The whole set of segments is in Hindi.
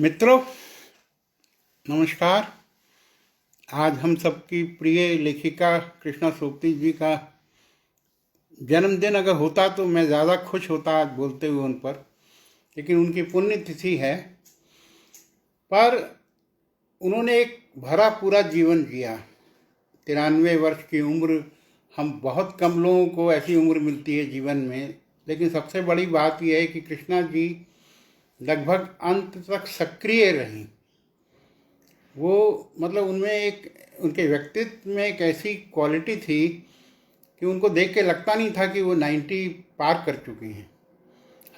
मित्रों, नमस्कार। आज हम सबकी प्रिय लेखिका कृष्णा सोपती जी का जन्मदिन अगर होता तो मैं ज़्यादा खुश होता आज बोलते हुए उन पर, लेकिन उनकी पुण्यतिथि है। पर उन्होंने एक भरा पूरा जीवन जिया। 93 वर्ष की उम्र, हम बहुत कम लोगों को ऐसी उम्र मिलती है जीवन में। लेकिन सबसे बड़ी बात यह है कि कृष्णा जी लगभग अंत तक सक्रिय रहीं। वो उनमें एक, उनके व्यक्तित्व में एक ऐसी क्वालिटी थी कि उनको देख के लगता नहीं था कि वो 90 पार कर चुकी हैं।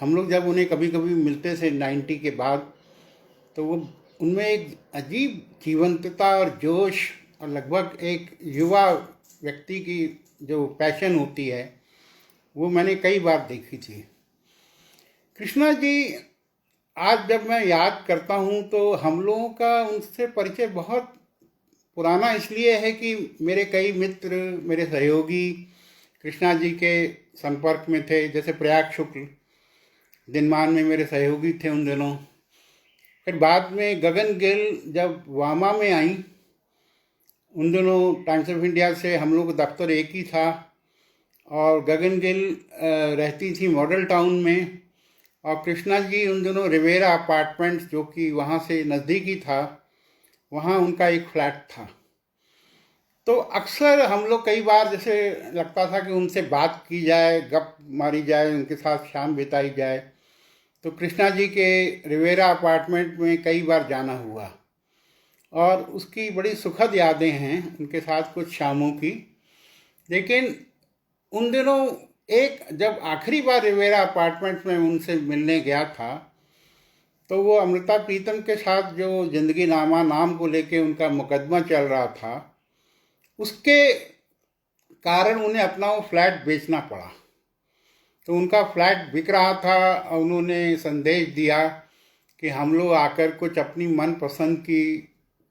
हम लोग जब उन्हें कभी कभी मिलते थे 90 के बाद, तो वो उनमें एक अजीब जीवंतता और जोश और लगभग एक युवा व्यक्ति की जो पैशन होती है, वो मैंने कई बार देखी थी। कृष्णा जी आज जब मैं याद करता हूँ तो हम लोगों का उनसे परिचय बहुत पुराना इसलिए है कि मेरे कई मित्र, मेरे सहयोगी कृष्णा जी के संपर्क में थे। जैसे प्रयाग शुक्ल दिनमान में मेरे सहयोगी थे उन दिनों। फिर बाद में गगन गिल जब वामा में आई, उन दिनों टाइम्स ऑफ इंडिया से हम लोग का दफ्तर एक ही था, और गगन गिल रहती थी मॉडल टाउन में, और कृष्णा जी उन दिनों रिवेरा अपार्टमेंट्स, जो कि वहाँ से नज़दीक ही था, वहाँ उनका एक फ्लैट था। तो अक्सर हम लोग कई बार जैसे लगता था कि उनसे बात की जाए, गप मारी जाए, उनके साथ शाम बिताई जाए, तो कृष्णा जी के रिवेरा अपार्टमेंट में कई बार जाना हुआ, और उसकी बड़ी सुखद यादें हैं उनके साथ कुछ शामों की। लेकिन उन दिनों एक जब आखिरी बार रिवेरा अपार्टमेंट में उनसे मिलने गया था, तो वो अमृता प्रीतम के साथ जो जिंदगी नामा नाम को लेके उनका मुकदमा चल रहा था, उसके कारण उन्हें अपना वो फ्लैट बेचना पड़ा। तो उनका फ्लैट बिक रहा था और उन्होंने संदेश दिया कि हम लोग आकर कुछ अपनी मनपसंद की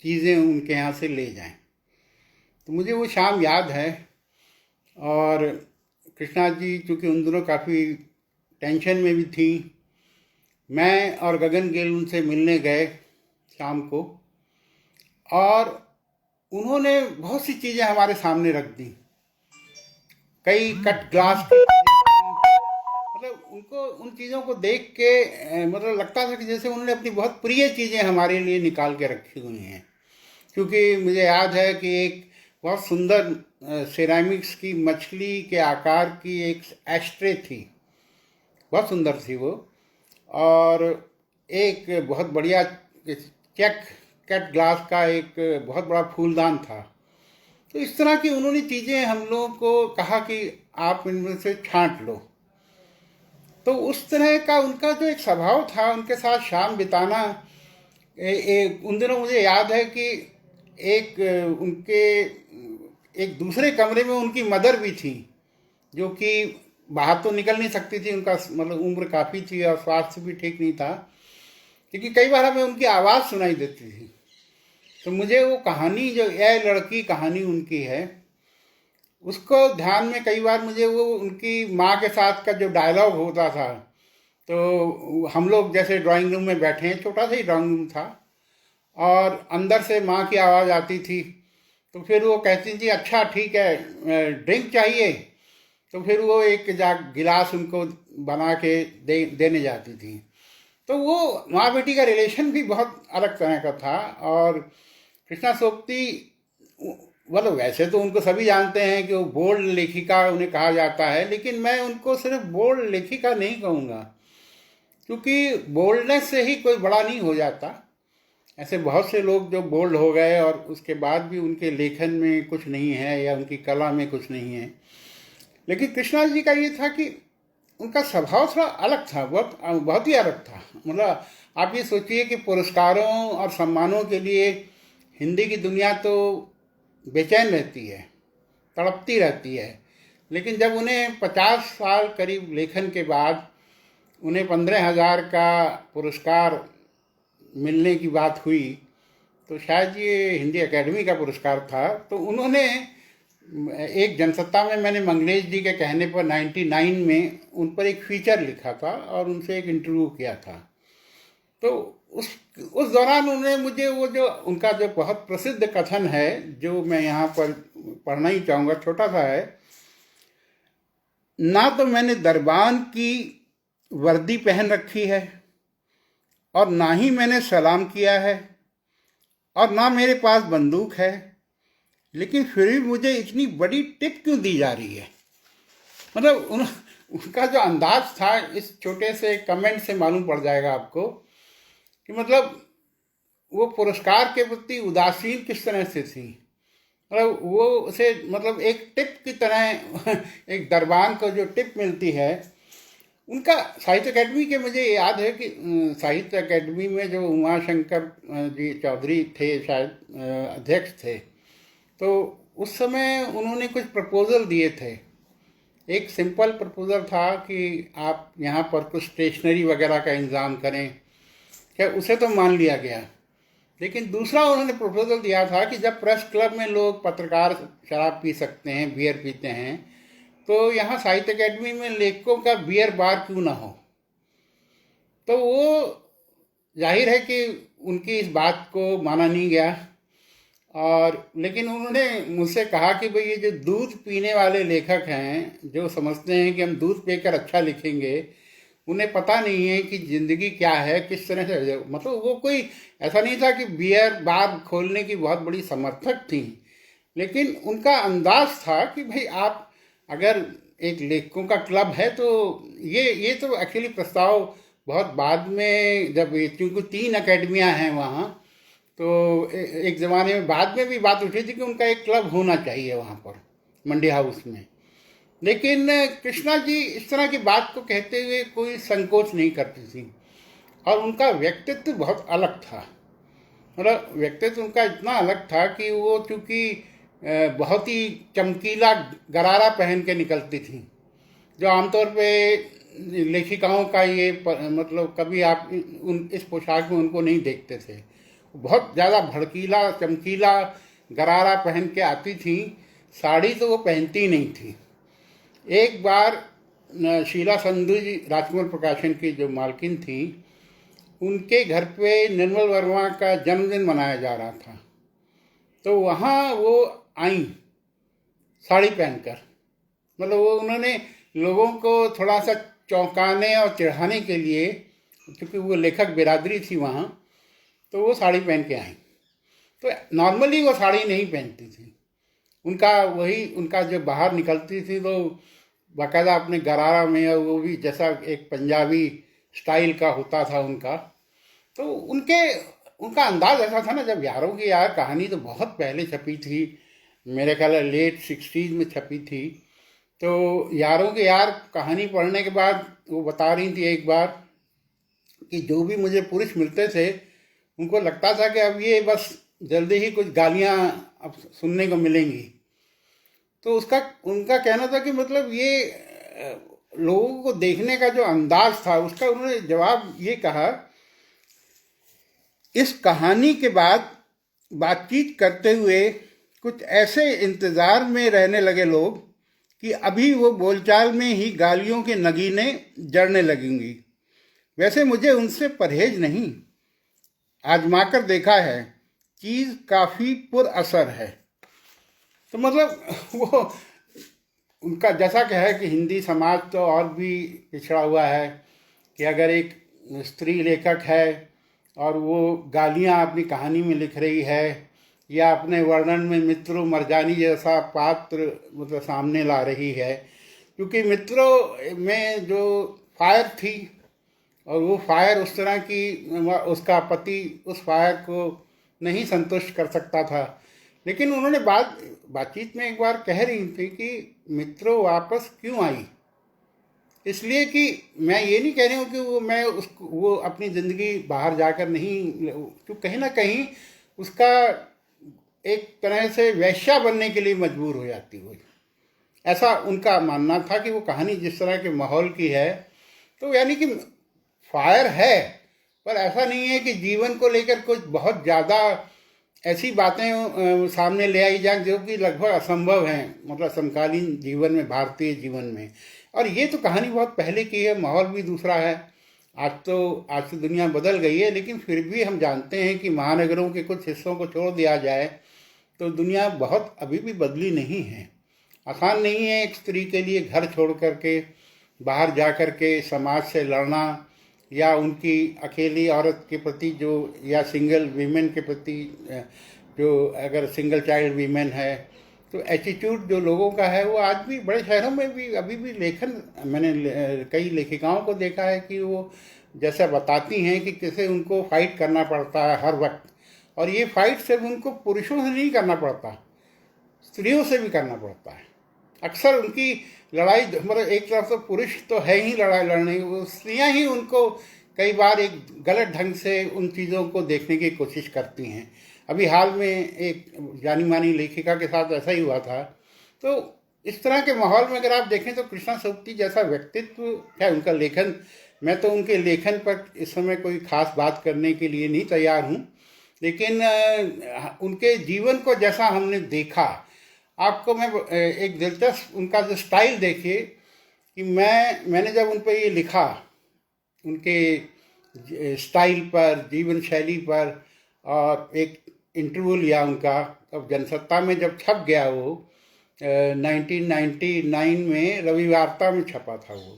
चीज़ें उनके यहाँ से ले जाएं। तो मुझे वो शाम याद है। और कृष्णा जी चूँकि उन दिनों काफ़ी टेंशन में भी थी, मैं और गगन गिल उनसे मिलने गए शाम को, और उन्होंने बहुत सी चीज़ें हमारे सामने रख दी। कई कट ग्लास की उनको उन चीज़ों को देख के लगता था कि जैसे उन्होंने अपनी बहुत प्रिय चीज़ें हमारे लिए निकाल के रखी हुई हैं। क्योंकि मुझे याद है कि एक बहुत सुंदर सिरेमिक्स की मछली के आकार की एक एस्ट्रे थी, बहुत सुंदर थी वो, और एक बहुत बढ़िया चेक कट ग्लास का एक बहुत बड़ा फूलदान था। तो इस तरह की उन्होंने चीज़ें हम लोगों को कहा कि आप इनमें से छांट लो। तो उस तरह का उनका जो एक स्वभाव था, उनके साथ शाम बिताना। उन दिनों मुझे याद है कि एक उनके एक दूसरे कमरे में उनकी मदर भी थी, जो कि बाहर तो निकल नहीं सकती थी। उनका उम्र काफ़ी थी और स्वास्थ्य भी ठीक नहीं था, क्योंकि कई बार हमें उनकी आवाज़ सुनाई देती थी। तो मुझे वो कहानी, जो यह लड़की कहानी उनकी है, उसको ध्यान में कई बार मुझे वो उनकी माँ के साथ का जो डायलॉग होता था। तो हम लोग जैसे ड्राइंग रूम में बैठे हैं, छोटा सा ही ड्राइंग रूम था, और अंदर से माँ की आवाज़ आती थी। तो फिर वो कहती थी, अच्छा ठीक है, ड्रिंक चाहिए? तो फिर वो एक गिलास उनको बना के देने जाती थी। तो वो माँ बेटी का रिलेशन भी बहुत अलग तरह का था। और कृष्णा सोपती, वैसे तो उनको सभी जानते हैं कि वो बोल्ड लेखिका उन्हें कहा जाता है, लेकिन मैं उनको सिर्फ बोल्ड लेखिका नहीं कहूँगा, क्योंकि बोल्डनेस से ही कोई बड़ा नहीं हो जाता। ऐसे बहुत से लोग जो बोल्ड हो गए और उसके बाद भी उनके लेखन में कुछ नहीं है या उनकी कला में कुछ नहीं है। लेकिन कृष्णा जी का ये था कि उनका स्वभाव थोड़ा अलग था, बहुत बहुत ही अलग था। आप ये सोचिए कि पुरस्कारों और सम्मानों के लिए हिंदी की दुनिया तो बेचैन रहती है, तड़पती रहती है। लेकिन जब उन्हें 50 साल करीब लेखन के बाद उन्हें 15,000 का पुरस्कार मिलने की बात हुई, तो शायद ये हिंदी एकेडमी का पुरस्कार था। तो उन्होंने एक जनसत्ता में, मैंने मंगलेश जी के कहने पर 99 में उन पर एक फीचर लिखा था और उनसे एक इंटरव्यू किया था। तो उस उस दौरान उन्होंने मुझे वो जो उनका जो बहुत प्रसिद्ध कथन है, जो मैं यहाँ पर पढ़ना ही चाहूँगा, छोटा सा है। ना तो मैंने दरबान की वर्दी पहन रखी है, और ना ही मैंने सलाम किया है, और ना मेरे पास बंदूक है, लेकिन फिर भी मुझे इतनी बड़ी टिप क्यों दी जा रही है। मतलब उनका जो अंदाज था, इस छोटे से कमेंट से मालूम पड़ जाएगा आपको कि मतलब वो पुरस्कार के प्रति उदासीन किस तरह से थी। मतलब वो उसे मतलब एक टिप की तरह एक दरबान को जो टिप मिलती है, उनका साहित्य अकेडमी के मुझे याद है कि साहित्य अकेडमी में जो उमाशंकर जी चौधरी थे, शायद अध्यक्ष थे, तो उस समय उन्होंने कुछ प्रपोजल दिए थे। एक सिंपल प्रपोजल था कि आप यहाँ पर कुछ स्टेशनरी वगैरह का इंतज़ाम करें, क्या उसे तो मान लिया गया। लेकिन दूसरा उन्होंने प्रपोजल दिया था कि जब प्रेस क्लब में लोग पत्रकार शराब पी सकते हैं, बियर पीते हैं, तो यहाँ साहित्य अकेडमी में लेखकों का बियर बार क्यों ना हो। तो वो जाहिर है कि उनकी इस बात को माना नहीं गया। और लेकिन उन्होंने मुझसे कहा कि भाई ये जो दूध पीने वाले लेखक हैं, जो समझते हैं कि हम दूध पीकर अच्छा लिखेंगे, उन्हें पता नहीं है कि ज़िंदगी क्या है, किस तरह से। मतलब वो कोई ऐसा नहीं था कि बियर बार खोलने की बहुत बड़ी समर्थक थी, लेकिन उनका अंदाज था कि भाई आप अगर एक लेखकों का क्लब है तो ये तो एक्चुअली प्रस्ताव बहुत बाद में, जब क्योंकि 3 अकेडमियाँ हैं वहाँ, तो एक ज़माने में बाद में भी बात उठी थी कि उनका एक क्लब होना चाहिए वहाँ पर मंडी हाउस में। लेकिन कृष्णा जी इस तरह की बात को कहते हुए कोई संकोच नहीं करती थी, और उनका व्यक्तित्व बहुत अलग था। मतलब व्यक्तित्व उनका इतना अलग था कि वो चूँकि बहुत ही चमकीला गरारा पहन के निकलती थी, जो आमतौर पे लेखिकाओं का ये मतलब कभी आप इस पोशाक में उनको नहीं देखते थे। बहुत ज़्यादा भड़कीला चमकीला गरारा पहन के आती थी, साड़ी तो वो पहनती नहीं थी। एक बार शीला संधू जी, राजकुमार प्रकाशन की जो मालकिन थी, उनके घर पे निर्मल वर्मा का जन्मदिन मनाया जा रहा था, तो वहाँ वो आई साड़ी पहनकर। मतलब वो उन्होंने लोगों को थोड़ा सा चौंकाने और चिढ़ाने के लिए, क्योंकि वो लेखक बिरादरी थी वहाँ, तो वो साड़ी पहन के आई। तो नॉर्मली वो साड़ी नहीं पहनती थी, उनका वही उनका जो बाहर निकलती थी तो बाकायदा अपने गरारा में, और वो भी जैसा एक पंजाबी स्टाइल का होता था उनका। तो उनका अंदाज ऐसा था ना। जब यारों की यार कहानी तो बहुत पहले छपी थी, मेरे ख्याल है लेट 60s में छपी थी। तो यारों के यार कहानी पढ़ने के बाद वो बता रही थी एक बार कि जो भी मुझे पुरुष मिलते थे, उनको लगता था कि अब ये बस जल्दी ही कुछ गालियाँ अब सुनने को मिलेंगी। तो उनका कहना था कि मतलब ये लोगों को देखने का जो अंदाज था, उसका उन्होंने जवाब ये कहा, इस कहानी के बाद बातचीत करते हुए कुछ ऐसे इंतज़ार में रहने लगे लोग कि अभी वो बोलचाल में ही गालियों के नगीने जड़ने लगेंगी। वैसे मुझे उनसे परहेज नहीं, आजमाकर देखा है, चीज़ काफ़ी पुरअसर है। तो मतलब वो उनका जैसा कि है कि हिंदी समाज तो और भी पिछड़ा हुआ है कि अगर एक स्त्री लेखक है और वो गालियाँ अपनी कहानी में लिख रही है, या अपने वर्णन में मित्रों मरजानी जैसा पात्र मतलब सामने ला रही है, क्योंकि मित्रों में जो फायर थी, और वो फायर उस तरह की, उसका पति उस फायर को नहीं संतुष्ट कर सकता था। लेकिन उन्होंने बातचीत में एक बार कह रही थी कि मित्रों वापस क्यों आई, इसलिए कि मैं ये नहीं कह रही हूँ कि वो अपनी ज़िंदगी बाहर जाकर नहीं, तो कहीं ना कहीं उसका एक तरह से वैश्या बनने के लिए मजबूर हो जाती हुई, ऐसा उनका मानना था कि वो कहानी जिस तरह के माहौल की है, तो यानी कि फायर है, पर ऐसा नहीं है कि जीवन को लेकर कुछ बहुत ज़्यादा ऐसी बातें सामने ले आई जाए जो कि लगभग असंभव हैं, मतलब समकालीन जीवन में, भारतीय जीवन में। और ये तो कहानी बहुत पहले की है, माहौल भी दूसरा है, आज तो दुनिया बदल गई है, लेकिन फिर भी हम जानते हैं कि महानगरों के कुछ हिस्सों को छोड़ दिया जाए तो दुनिया बहुत अभी भी बदली नहीं है। आसान नहीं है एक स्त्री के लिए घर छोड़ करके बाहर जा कर के समाज से लड़ना, या उनकी अकेली औरत के प्रति जो, या सिंगल वीमेन के प्रति जो, अगर सिंगल चाइल्ड वीमेन है तो एटीट्यूड जो लोगों का है वो आज भी बड़े शहरों में भी अभी भी लेखन, मैंने कई लेखिकाओं को देखा है कि वो जैसा बताती हैं कि कैसे उनको फाइट करना पड़ता है हर वक्त, और ये फाइट सिर्फ उनको पुरुषों से नहीं करना पड़ता, स्त्रियों से भी करना पड़ता है। अक्सर उनकी लड़ाई, मतलब एक तरफ तो पुरुष तो है ही लड़ाई लड़ने, वो स्त्रियां ही उनको कई बार एक गलत ढंग से उन चीज़ों को देखने की कोशिश करती हैं। अभी हाल में एक जानी मानी लेखिका के साथ ऐसा ही हुआ था। तो इस तरह के माहौल में अगर आप देखें तो कृष्णा सोबती जैसा व्यक्तित्व है, उनका लेखन, मैं तो उनके लेखन पर इस समय कोई खास बात करने के लिए नहीं तैयार हूँ, लेकिन उनके जीवन को जैसा हमने देखा, आपको मैं एक दिलचस्प उनका जो स्टाइल देखिए कि मैंने जब उन पर ये लिखा, उनके स्टाइल पर, जीवन शैली पर, और एक इंटरव्यू लिया उनका, अब जनसत्ता में जब छप गया वो 1999 में रवि वार्ता में छपा था वो,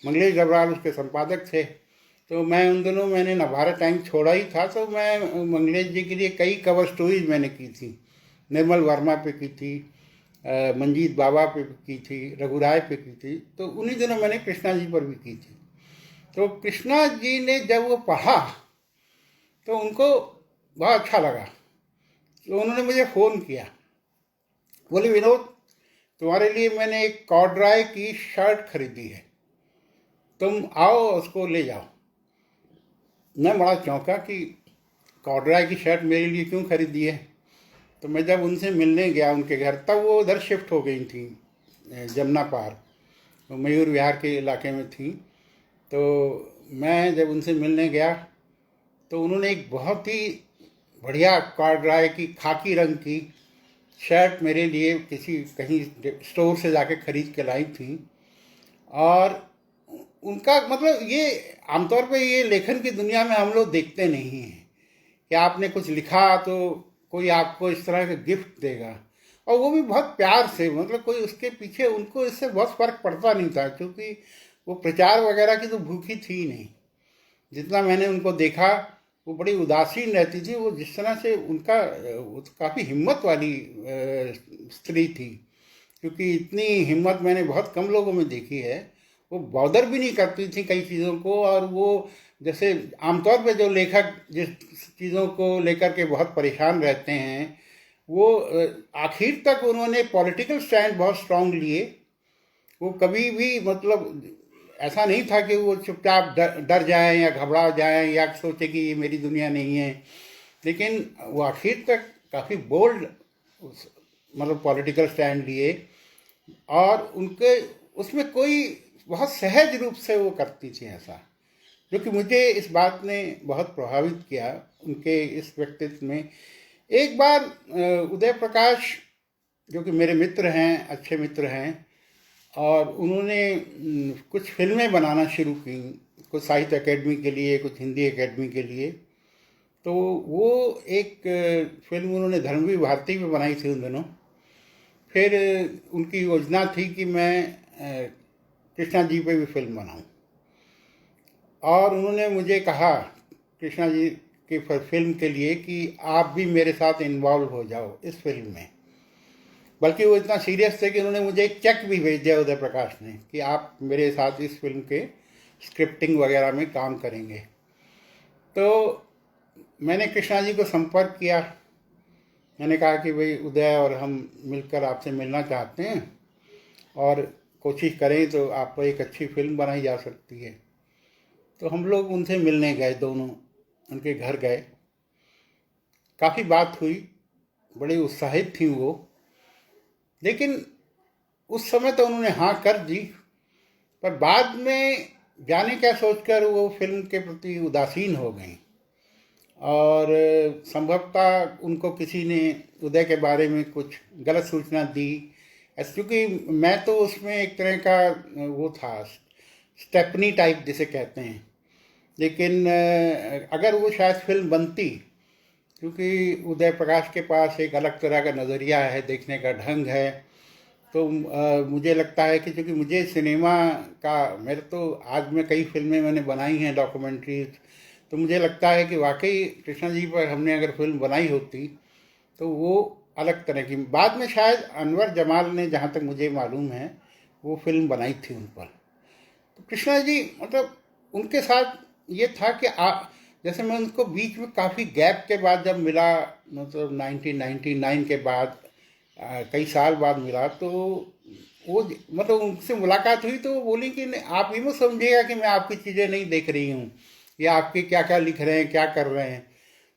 मंगलेश डबराल उसके संपादक थे। तो मैं उन दिनों, मैंने नवभारत टाइम्स छोड़ा ही था, तो मैं मंगलेश जी के लिए कई कवर स्टोरीज मैंने की थी, निर्मल वर्मा पे की थी, मंजीत बाबा पे की थी, रघुराय पे की थी, तो उन्हीं दिनों मैंने कृष्णा जी पर भी की थी। तो कृष्णा जी ने जब वो पढ़ा तो उनको बहुत अच्छा लगा, तो उन्होंने मुझे फ़ोन किया, बोले विनोद तुम्हारे लिए मैंने एक कॉर्डराय की शर्ट खरीदी है, तुम आओ उसको ले जाओ। मैं बड़ा चौंका कि कॉर्डराय की शर्ट मेरे लिए क्यों खरीदी है। तो मैं जब उनसे मिलने गया उनके घर, तब वो उधर शिफ्ट हो गई थी जमुना पार, वो मयूर विहार के इलाके में थी। तो मैं जब उनसे मिलने गया तो उन्होंने एक बहुत ही बढ़िया कॉर्डराय की खाकी रंग की शर्ट मेरे लिए कहीं स्टोर से जाके खरीद के लाई थी। और उनका मतलब, ये आमतौर पे ये लेखन की दुनिया में हम लोग देखते नहीं हैं कि आपने कुछ लिखा तो कोई आपको इस तरह का गिफ्ट देगा, और वो भी बहुत प्यार से, मतलब कोई उसके पीछे, उनको इससे बहुत फर्क पड़ता नहीं था, क्योंकि वो प्रचार वगैरह की तो भूखी थी नहीं। जितना मैंने उनको देखा वो बड़ी उदासीन रहती थी, वो जिस तरह से उनका, वो तो काफ़ी हिम्मत वाली स्त्री थी, क्योंकि इतनी हिम्मत मैंने बहुत कम लोगों में देखी है। वो बॉदर भी नहीं करती थी कई चीज़ों को, और वो जैसे आमतौर पे जो लेखक जिस चीज़ों को लेकर के बहुत परेशान रहते हैं, वो आखिर तक उन्होंने पॉलिटिकल स्टैंड बहुत स्ट्रांग लिए। वो कभी भी, मतलब ऐसा नहीं था कि वो चुपचाप डर जाएं या घबरा जाएं या सोचे कि ये मेरी दुनिया नहीं है, लेकिन वो आखिर तक काफ़ी बोल्ड, मतलब पॉलिटिकल स्टैंड लिए, और उनके उसमें कोई बहुत सहज रूप से वो करती थी ऐसा, जो कि मुझे इस बात ने बहुत प्रभावित किया उनके इस व्यक्तित्व में। एक बार उदय प्रकाश, जो कि मेरे मित्र हैं, अच्छे मित्र हैं, और उन्होंने कुछ फिल्में बनाना शुरू की, कुछ साहित्य अकेडमी के लिए, कुछ हिंदी अकेडमी के लिए। तो वो एक फिल्म उन्होंने धर्मवीर भारती में बनाई थी उन दिनों। फिर उनकी योजना थी कि मैं कृष्णा जी पे भी फिल्म बनाऊं, और उन्होंने मुझे कहा कृष्णा जी की फिल्म के लिए कि आप भी मेरे साथ इन्वॉल्व हो जाओ इस फिल्म में। बल्कि वो इतना सीरियस थे कि उन्होंने मुझे एक चेक भी भेज दिया उदय प्रकाश ने कि आप मेरे साथ इस फिल्म के स्क्रिप्टिंग वगैरह में काम करेंगे। तो मैंने कृष्णा जी को संपर्क किया, मैंने कहा कि भाई उदय और हम मिलकर आपसे मिलना चाहते हैं, और कोशिश करें तो आपको एक अच्छी फिल्म बनाई जा सकती है। तो हम लोग उनसे मिलने गए, दोनों उनके घर गए, काफ़ी बात हुई, बड़ी उत्साहित थी वो। लेकिन उस समय तो उन्होंने हाँ कर दी, पर बाद में जाने क्या सोचकर वो फिल्म के प्रति उदासीन हो गई, और संभवतः उनको किसी ने उदय के बारे में कुछ गलत सूचना दी, क्योंकि मैं तो उसमें एक तरह का वो था, स्टेपनी टाइप जिसे कहते हैं, लेकिन अगर वो शायद फिल्म बनती, क्योंकि उदय प्रकाश के पास एक अलग तरह का नज़रिया है, देखने का ढंग है। तो मुझे लगता है कि चूँकि मुझे सिनेमा का, मेरे तो आज में कई फिल्में मैंने बनाई हैं, डॉक्यूमेंट्रीज, तो मुझे लगता है कि वाकई कृष्णा जी पर हमने अगर फिल्म बनाई होती तो वो अलग तरह की, बाद में शायद अनवर जमाल ने, जहाँ तक मुझे मालूम है, वो फिल्म बनाई थी उन पर। तो कृष्णा जी मतलब उनके साथ ये था कि जैसे मैं उनको बीच में काफ़ी गैप के बाद जब मिला, मतलब 1999 के बाद, कई साल बाद मिला, तो वो मतलब उनसे मुलाकात हुई तो वो बोली कि नहीं, आप ये मत समझिएगा कि मैं आपकी चीज़ें नहीं देख रही हूँ या आपके क्या क्या लिख रहे हैं, क्या कर रहे हैं।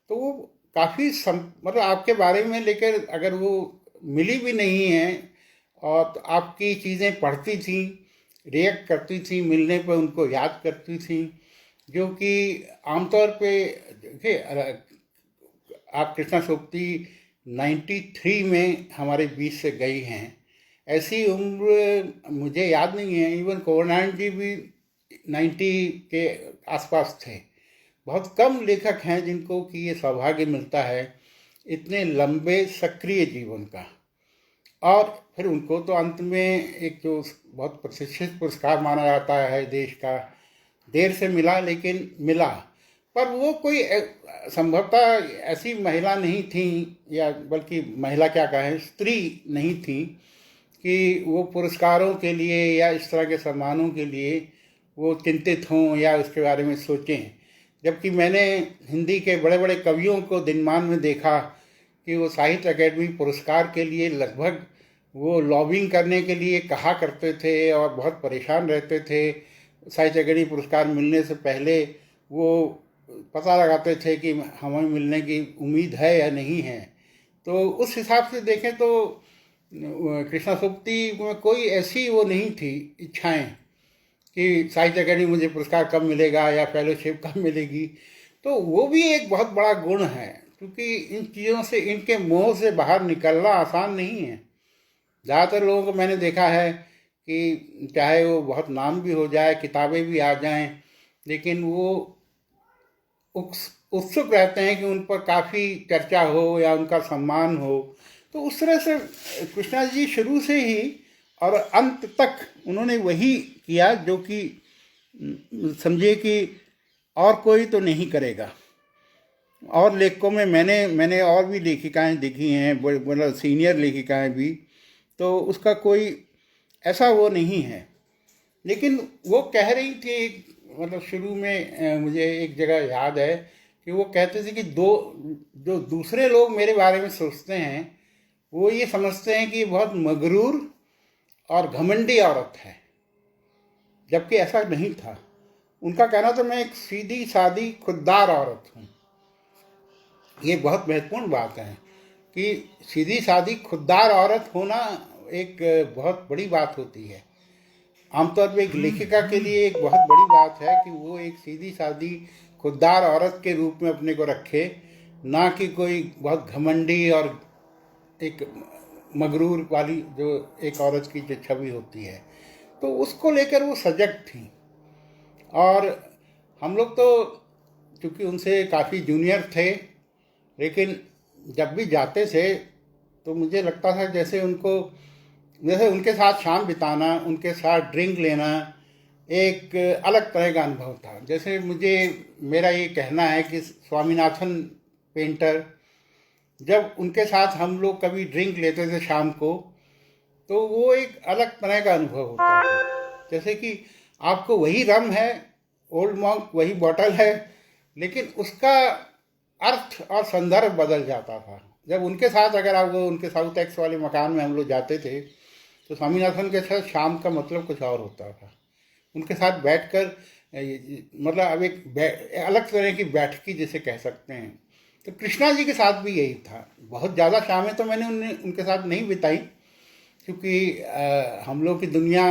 तो वो काफ़ी मतलब आपके बारे में लेकर, अगर वो मिली भी नहीं है और तो आपकी चीज़ें पढ़ती थी, रिएक्ट करती थी, मिलने पर उनको याद करती थी, जो कि आमतौर पे देखिए, आप कृष्णा सोपती 93 में हमारे बीच से गई हैं। ऐसी उम्र मुझे याद नहीं है, इवन कोवरनारायण जी भी 90 के आसपास थे। बहुत कम लेखक हैं जिनको कि ये सौभाग्य मिलता है इतने लंबे सक्रिय जीवन का। और फिर उनको तो अंत में एक जो बहुत प्रतिष्ठित पुरस्कार माना जाता है देश का, देर से मिला लेकिन मिला। पर वो कोई संभवतः ऐसी महिला नहीं थी, या बल्कि महिला क्या कहें, स्त्री नहीं थी कि वो पुरस्कारों के लिए या इस तरह के सम्मानों के लिए वो चिंतित हों या उसके बारे में सोचें। जबकि मैंने हिंदी के बड़े बड़े कवियों को दिनमान में देखा कि वो साहित्य अकेडमी पुरस्कार के लिए लगभग वो लॉबिंग करने के लिए कहा करते थे और बहुत परेशान रहते थे। साहित्य अकेडमी पुरस्कार मिलने से पहले वो पता लगाते थे कि हमें मिलने की उम्मीद है या नहीं है। तो उस हिसाब से देखें तो कृष्णा सोपती में कोई ऐसी वो नहीं थी इच्छाएं कि साहित्य अकेडमी मुझे पुरस्कार कब मिलेगा या फेलोशिप कब मिलेगी। तो वो भी एक बहुत बड़ा गुण है, क्योंकि इन चीज़ों से, इनके मोह से बाहर निकलना आसान नहीं है। ज़्यादातर लोगों को मैंने देखा है कि चाहे वो बहुत नाम भी हो जाए, किताबें भी आ जाएं, लेकिन वो उत्सुक रहते हैं कि उन पर काफ़ी चर्चा हो या उनका सम्मान हो। तो उस तरह से कृष्णा जी शुरू से ही और अंत तक उन्होंने वही किया जो कि समझिए कि और कोई तो नहीं करेगा। और लेखकों में मैंने और भी लेखिकाएं देखी हैं, मतलब सीनियर लेखिकाएं भी, तो उसका कोई ऐसा वो नहीं है। लेकिन वो कह रही थी, मतलब शुरू में मुझे एक जगह याद है कि वो कहते थे कि जो दूसरे लोग मेरे बारे में सोचते हैं वो ये समझते हैं कि ये बहुत मगरूर और घमंडी औरत है, जबकि ऐसा नहीं था। उनका कहना था मैं एक सीधी सादी खुददार औरत हूँ। ये बहुत महत्वपूर्ण बात है कि सीधी सादी खुददार औरत होना एक बहुत बड़ी बात होती है। आमतौर पे एक लेखिका के लिए एक बहुत बड़ी बात है कि वो एक सीधी सादी खुददार औरत के रूप में अपने को रखे, ना कि कोई बहुत घमंडी और एक मगरूर वाली जो एक औरत की जो छवि होती है। तो उसको लेकर वो सजग थी। और हम लोग तो चूँकि उनसे काफ़ी जूनियर थे, लेकिन जब भी जाते थे तो मुझे लगता था जैसे उनके साथ शाम बिताना, उनके साथ ड्रिंक लेना एक अलग तरह का अनुभव था। जैसे मेरा ये कहना है कि स्वामीनाथन पेंटर, जब उनके साथ हम लोग कभी ड्रिंक लेते थे शाम को, तो वो एक अलग तरह का अनुभव होता था। जैसे कि आपको वही रम है, ओल्ड मॉन्क वही बॉटल है, लेकिन उसका अर्थ और संदर्भ बदल जाता था। जब उनके साथ, अगर आप वो उनके साउथ एक्स वाले मकान में हम लोग जाते थे, तो स्वामीनाथन के साथ शाम का मतलब कुछ और होता था। उनके साथ बैठकर मतलब अब एक अलग तरह की बैठकी जिसे कह सकते हैं। तो कृष्णा जी के साथ भी यही था। बहुत ज़्यादा शामें तो मैंने उनके साथ नहीं बिताई, क्योंकि हम लोग की दुनिया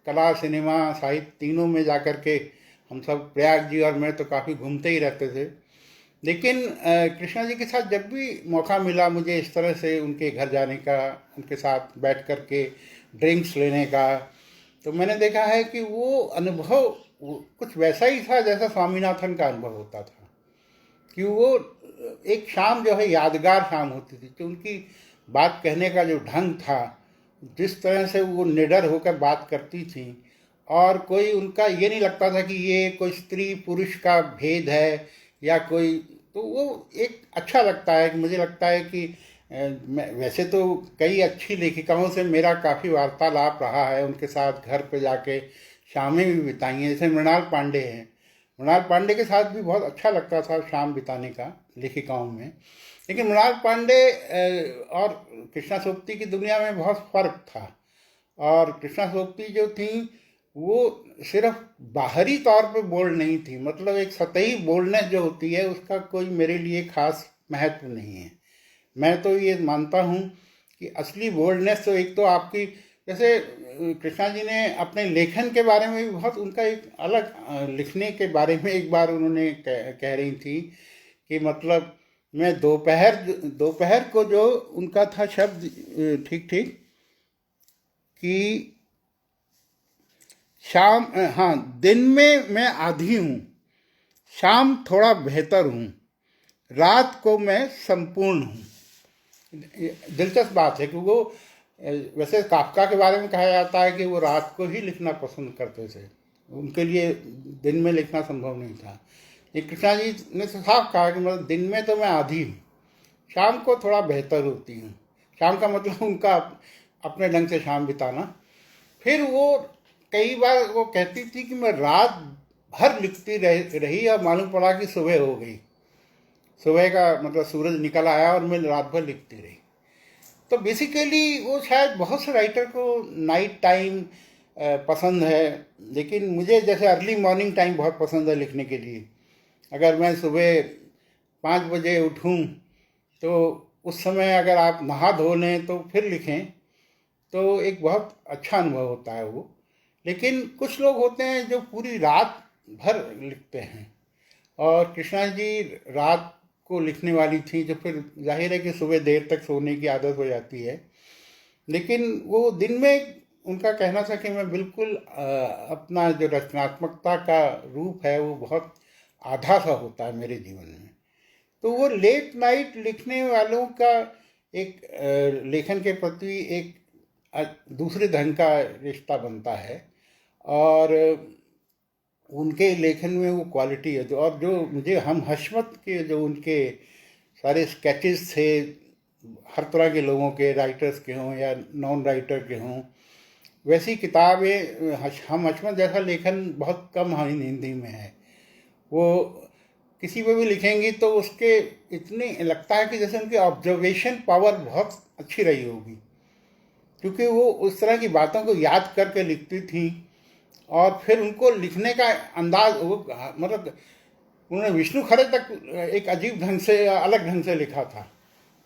कला, सिनेमा, साहित्य तीनों में जा कर के हम सब, प्रयाग जी और मैं तो काफ़ी घूमते ही रहते थे। लेकिन कृष्णा जी के साथ जब भी मौका मिला मुझे इस तरह से उनके घर जाने का, उनके साथ बैठ कर के ड्रिंक्स लेने का, तो मैंने देखा है कि वो अनुभव कुछ वैसा ही था जैसा स्वामीनाथन का अनुभव होता था, कि वो एक शाम जो है यादगार शाम होती थी, कि उनकी बात कहने का जो ढंग था, जिस तरह से वो निडर होकर बात करती थी, और कोई उनका ये नहीं लगता था कि ये कोई स्त्री पुरुष का भेद है या कोई, तो वो एक अच्छा लगता है। कि मुझे लगता है कि वैसे तो कई अच्छी लेखिकाओं से मेरा काफ़ी वार्तालाप रहा है, उनके साथ घर पे जाके शामें भी बिताई हैं, जैसे मृणाल पांडे हैं। मृणाल पांडे के साथ भी बहुत अच्छा लगता था शाम बिताने का लेखिकाओं में। लेकिन मृणाल पांडे और कृष्णा सोपती की दुनिया में बहुत फर्क था। और कृष्णा सोपती जो थी वो सिर्फ बाहरी तौर पे बोल्ड नहीं थी, मतलब एक सतही बोल्डनेस जो होती है उसका कोई मेरे लिए खास महत्व नहीं है। मैं तो ये मानता हूँ कि असली बोल्डनेस तो एक तो आपकी, जैसे कृष्णा जी ने अपने लेखन के बारे में भी बहुत, उनका एक अलग लिखने के बारे में एक बार उन्होंने कह रही थी कि मतलब मैं दोपहर दोपहर को जो उनका था शब्द, ठीक ठीक, कि शाम, हाँ, दिन में मैं आधी हूँ, शाम थोड़ा बेहतर हूँ, रात को मैं संपूर्ण हूँ। दिलचस्प बात है कि वो वैसे काफका के बारे में कहा जाता है कि वो रात को ही लिखना पसंद करते थे, उनके लिए दिन में लिखना संभव नहीं था। ये कृष्णा जी ने तो साफ कहा कि मतलब दिन में तो मैं आधी हूँ, शाम को थोड़ा बेहतर होती हूँ। शाम का मतलब उनका अपने ढंग से शाम बिताना। फिर वो कई बार वो कहती थी कि मैं रात भर लिखती रही और मालूम पड़ा कि सुबह हो गई, सुबह का मतलब सूरज निकल आया और मैं रात भर लिखती रही। तो बेसिकली वो शायद बहुत से राइटर को नाइट टाइम पसंद है, लेकिन मुझे जैसे अर्ली मॉर्निंग टाइम बहुत पसंद है लिखने के लिए। अगर मैं सुबह 5 बजे उठूं तो उस समय अगर आप नहा धो लें तो फिर लिखें तो एक बहुत अच्छा अनुभव होता है वो। लेकिन कुछ लोग होते हैं जो पूरी रात भर लिखते हैं, और कृष्णा जी रात को लिखने वाली थी, जो फिर जाहिर है कि सुबह देर तक सोने की आदत हो जाती है। लेकिन वो दिन में उनका कहना था कि मैं बिल्कुल अपना जो रचनात्मकता का रूप है वो बहुत आधा सा होता है मेरे जीवन में। तो वो लेट नाइट लिखने वालों का एक लेखन के प्रति एक दूसरे ढंग का रिश्ता बनता है, और उनके लेखन में वो क्वालिटी है। और जो मुझे हम हशमत के जो उनके सारे स्केचेस थे, हर तरह के लोगों के, राइटर्स के हों या नॉन राइटर के हों, वैसी किताबें हम हशमत जैसा लेखन बहुत कम हिंदी में है। वो किसी पे भी लिखेंगी तो उसके इतनी लगता है कि जैसे उनकी ऑब्जर्वेशन पावर बहुत अच्छी रही होगी, क्योंकि वो उस तरह की बातों को याद करके लिखती थी। और फिर उनको लिखने का अंदाज वो मतलब उन्होंने विष्णु खरे तक एक अजीब ढंग से, अलग ढंग से लिखा था।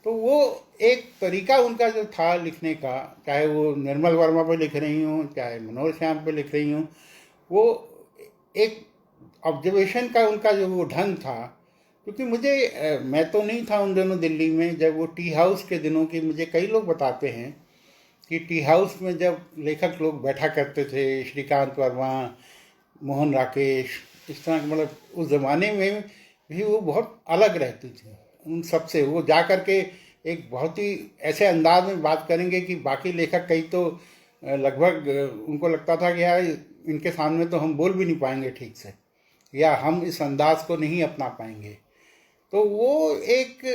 तो वो एक तरीका उनका जो था लिखने का, चाहे वो निर्मल वर्मा पे लिख रही हूँ चाहे मनोज श्याम पे लिख रही हूँ, वो एक ऑब्जर्वेशन का उनका जो वो ढंग था। क्योंकि मुझे मैं तो नहीं था उन दिनों दिल्ली में, जब वो टी हाउस के दिनों की मुझे कई लोग बताते हैं कि टी हाउस में जब लेखक लोग बैठा करते थे, श्रीकांत वर्मा, मोहन राकेश, इस तरह मतलब उस ज़माने में भी वो बहुत अलग रहती थी उन सबसे। वो जा कर के एक बहुत ही ऐसे अंदाज में बात करेंगे कि बाकी लेखक कई तो लगभग उनको लगता था कि यार इनके सामने तो हम बोल भी नहीं पाएंगे ठीक से, या हम इस अंदाज को नहीं अपना पाएंगे। तो वो एक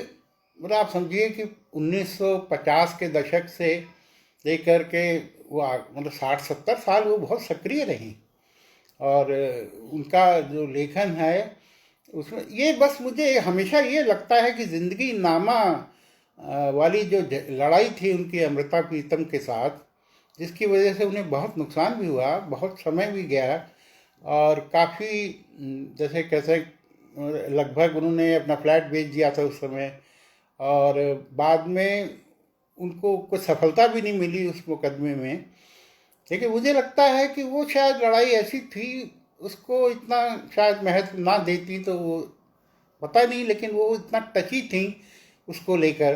मतलब आप समझिए कि 1950 के दशक से लेकर के वो मतलब 60-70 साल वो बहुत सक्रिय रही। और उनका जो लेखन है उसमें ये बस मुझे हमेशा ये लगता है कि ज़िंदगी नामा वाली जो लड़ाई थी उनकी अमृता प्रीतम के साथ, जिसकी वजह से उन्हें बहुत नुकसान भी हुआ, बहुत समय भी गया, और काफ़ी जैसे कैसे लगभग उन्होंने अपना फ्लैट बेच दिया था उस समय, और बाद में उनको कुछ सफलता भी नहीं मिली उस मुकदमे में। लेकिन मुझे लगता है कि वो शायद लड़ाई ऐसी थी, उसको इतना शायद महत्व ना देती तो वो पता नहीं, लेकिन वो इतना टची थी उसको लेकर।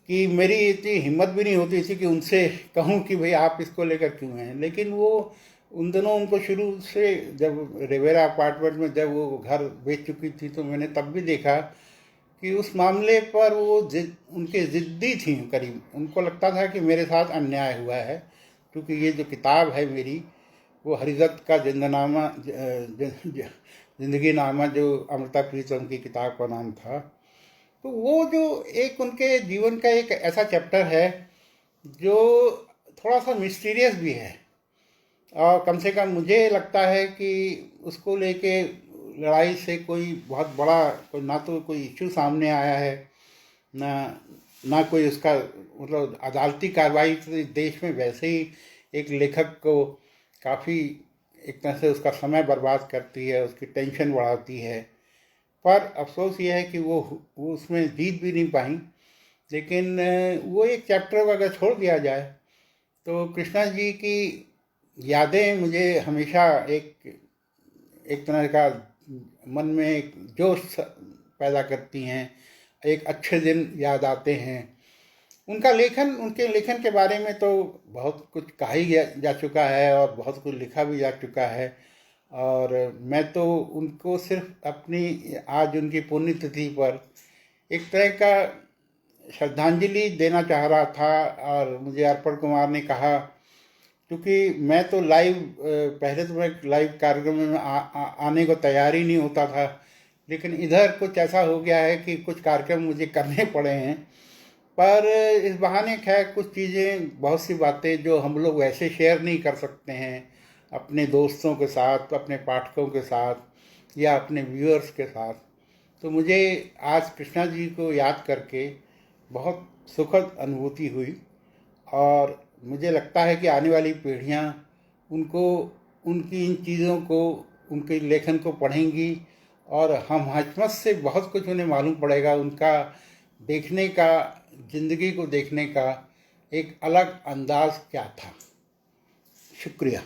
कि मेरी इतनी हिम्मत भी नहीं होती थी कि उनसे कहूँ कि भाई आप इसको लेकर क्यों हैं। लेकिन वो उन दिनों उनको शुरू से, जब रिवेरा अपार्टमेंट में जब वो घर बेच चुकी थी, तो मैंने तब भी देखा कि उस मामले पर वो उनके ज़िद्दी थी करीब। उनको लगता था कि मेरे साथ अन्याय हुआ है, क्योंकि ये जो किताब है मेरी, वो हरिदत्त का जिंदनामा जिंदगी नामा, जो अमृता प्रीतम की किताब का नाम था, तो वो जो एक उनके जीवन का एक ऐसा चैप्टर है जो थोड़ा सा मिस्टीरियस भी है। और कम से कम मुझे लगता है कि उसको लेके लड़ाई से कोई बहुत बड़ा कोई, ना तो कोई इश्यू सामने आया है, ना ना कोई उसका मतलब अदालती कार्रवाई। तो इस देश में वैसे ही एक लेखक को काफ़ी एक तरह से उसका समय बर्बाद करती है, उसकी टेंशन बढ़ाती है। पर अफसोस ये है कि वो उसमें जीत भी नहीं पाई। लेकिन वो एक चैप्टर अगर छोड़ दिया जाए तो कृष्णा जी की यादें मुझे हमेशा एक एक तरह का मन में एक जोश पैदा करती हैं। एक अच्छे दिन याद आते हैं। उनके लेखन के बारे में तो बहुत कुछ कहा ही जा चुका है और बहुत कुछ लिखा भी जा चुका है। और मैं तो उनको सिर्फ अपनी आज उनकी पुण्यतिथि पर एक तरह का श्रद्धांजलि देना चाह रहा था। और मुझे अर्पण कुमार ने कहा, क्योंकि मैं तो लाइव पहले तो मैं लाइव कार्यक्रम में आने को तैयार ही नहीं होता था, लेकिन इधर कुछ ऐसा हो गया है कि कुछ कार्यक्रम मुझे करने पड़े हैं। पर इस बहाने खैर कुछ चीज़ें, बहुत सी बातें जो हम लोग वैसे शेयर नहीं कर सकते हैं अपने दोस्तों के साथ, अपने पाठकों के साथ या अपने व्यूअर्स के साथ, तो मुझे आज कृष्णा जी को याद करके बहुत सुखद अनुभूति हुई। और मुझे लगता है कि आने वाली पीढ़ियाँ उनको, उनकी इन चीज़ों को, उनके लेखन को पढ़ेंगी और हम हचमत से बहुत कुछ उन्हें मालूम पड़ेगा। उनका देखने का, ज़िंदगी को देखने का एक अलग अंदाज क्या था। शुक्रिया।